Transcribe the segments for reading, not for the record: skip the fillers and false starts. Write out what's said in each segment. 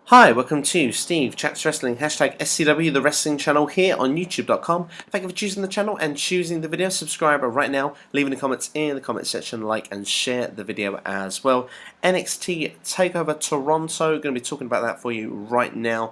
Hi, welcome to Steve Chats Wrestling, hashtag SCW, the wrestling channel here on YouTube.com. Thank you for choosing the channel and choosing the video. Subscribe right now, leaving the comments in the comment section, like and share the video as well. NXT Takeover Toronto, going to be talking about that for you right now.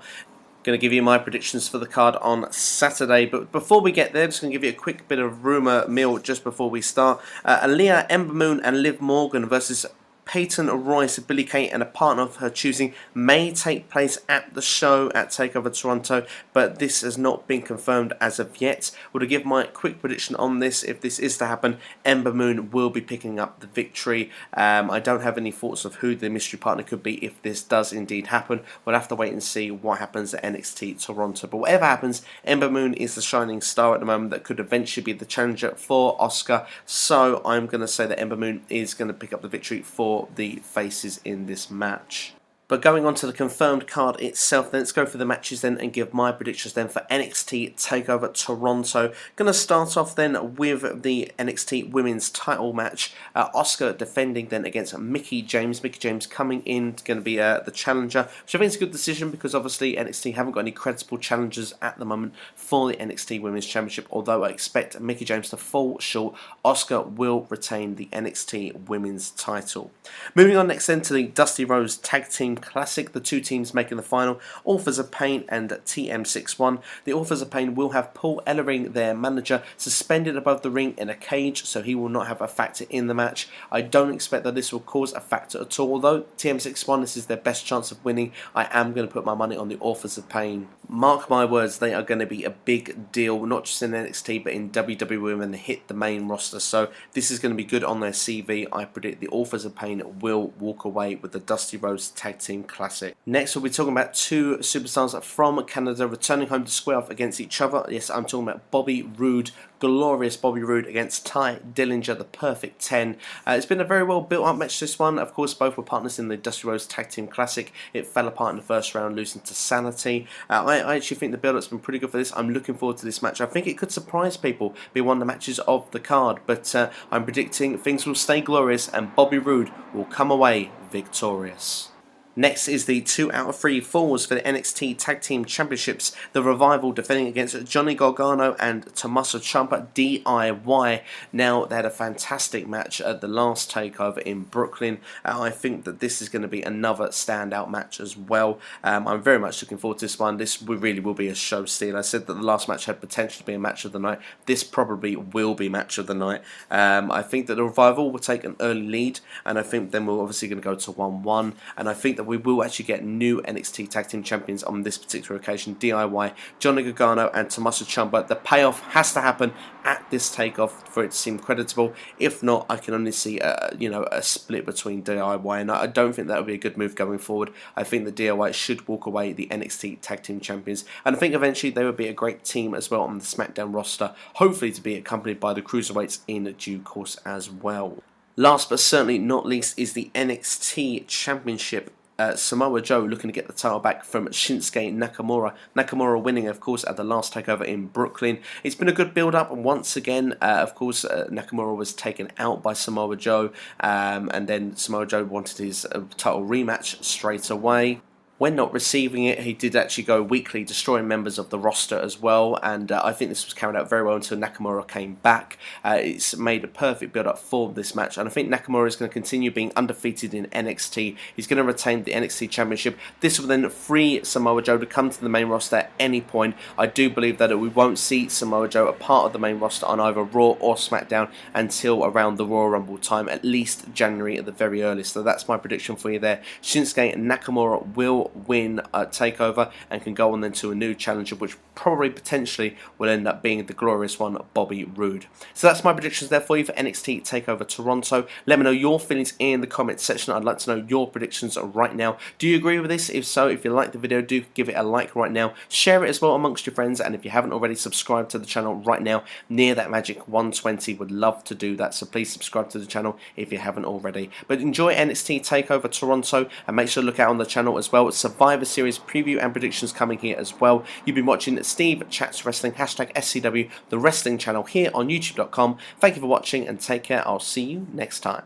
Going to give you my predictions for the card on Saturday, but before we get there, just going to give you a quick bit of rumour mill just before we start. Aaliyah, Ember Moon and Liv Morgan versus Peyton Royce, Billie Kay and a partner of her choosing may take place at the show at TakeOver Toronto, but this has not been confirmed as of yet. Well, to give my quick prediction on this, if this is to happen, Ember Moon will be picking up the victory. I don't have any thoughts of who the mystery partner could be if this does indeed happen. We'll have to wait and see what happens at NXT Toronto. But whatever happens, Ember Moon is the shining star at the moment that could eventually be the challenger for Asuka. So I'm going to say that Ember Moon is going to pick up the victory for the faces in this match. But going on to the confirmed card itself, then let's go through the matches then and give my predictions then for NXT Takeover Toronto. Going to start off then with the NXT Women's title match. Asuka defending then against Mickie James. Mickie James coming in, going to be the challenger, which I think is a good decision because obviously NXT haven't got any credible challengers at the moment for the NXT Women's Championship. Although I expect Mickie James to fall short, Asuka will retain the NXT Women's title. Moving on next then to the Dusty Rhodes Tag Team Classic, the two teams making the final, Authors of Pain and TM61. The Authors of Pain will have Paul Ellering, their manager, suspended above the ring in a cage, so he will not have a factor in the match. I don't expect that this will cause a factor at all, although TM61, this is their best chance of winning. I am going to put my money on the Authors of Pain. Mark my words, they are going to be a big deal, not just in NXT, but in WWE when they hit the main roster, so this is going to be good on their CV. I predict the Authors of Pain will walk away with the Dusty Rhodes Tag Team Classic. Next, we'll be talking about two superstars from Canada returning home to square off against each other. Yes, I'm talking about Bobby Roode, glorious Bobby Roode against Ty Dillinger, the Perfect 10. It's been a very well built up match, this one. Of course, both were partners in the Dusty Rhodes Tag Team Classic. It fell apart in the first round, losing to Sanity. I actually think the build-up's been pretty good for this. I'm looking forward to this match. I think it could surprise people, be one of the matches of the card, but I'm predicting things will stay glorious and Bobby Roode will come away victorious. Next is the 2 out of 3 falls for the NXT Tag Team Championships. The Revival defending against Johnny Gargano and Tommaso Ciampa DIY. Now, they had a fantastic match at the last takeover in Brooklyn. I think that this is going to be another standout match as well. I'm very much looking forward to this one. This really will be a show steal. I said that the last match had potential to be a match of the night. This probably will be match of the night. I think that the Revival will take an early lead, and I think then we're obviously going to go to 1-1, and I think that we will actually get new NXT Tag Team Champions on this particular occasion. DIY, Johnny Gargano and Tommaso Ciampa. The payoff has to happen at this takeoff for it to seem creditable. If not, I can only see a split between DIY, and I don't think that would be a good move going forward. I think that DIY should walk away the NXT Tag Team Champions, and I think eventually they would be a great team as well on the SmackDown roster, hopefully to be accompanied by the Cruiserweights in due course as well. Last but certainly not least is the NXT Championship. Samoa Joe looking to get the title back from Shinsuke Nakamura. Nakamura winning, of course, at the last takeover in Brooklyn. It's been a good build-up, and once again, of course, Nakamura was taken out by Samoa Joe, and then Samoa Joe wanted his title rematch straight away. When not receiving it, he did actually go weekly, destroying members of the roster as well, and I think this was carried out very well until Nakamura came back. It's made a perfect build-up for this match, and I think Nakamura is going to continue being undefeated in NXT. He's going to retain the NXT Championship. This will then free Samoa Joe to come to the main roster at any point. I do believe that we won't see Samoa Joe a part of the main roster on either Raw or SmackDown until around the Royal Rumble time, at least January at the very earliest. So that's my prediction for you there. Shinsuke Nakamura will win a takeover and can go on then to a new challenger, which probably potentially will end up being the glorious one, Bobby Roode. So that's my predictions there for you for NXT Takeover Toronto. Let me know your feelings in the comments section. I'd like to know your predictions right now. Do you agree with this? If so, if you like the video, do give it a like right now. Share it as well amongst your friends, and if you haven't already, subscribe to the channel right now near that magic 120. Would love to do that, so please subscribe to the channel if you haven't already. But enjoy NXT Takeover Toronto, and make sure to look out on the channel as well. Survivor Series preview and predictions coming here as well. You've been watching Steve Chats Wrestling, hashtag SCW, the wrestling channel here on YouTube.com. Thank you for watching and take care. I'll see you next time.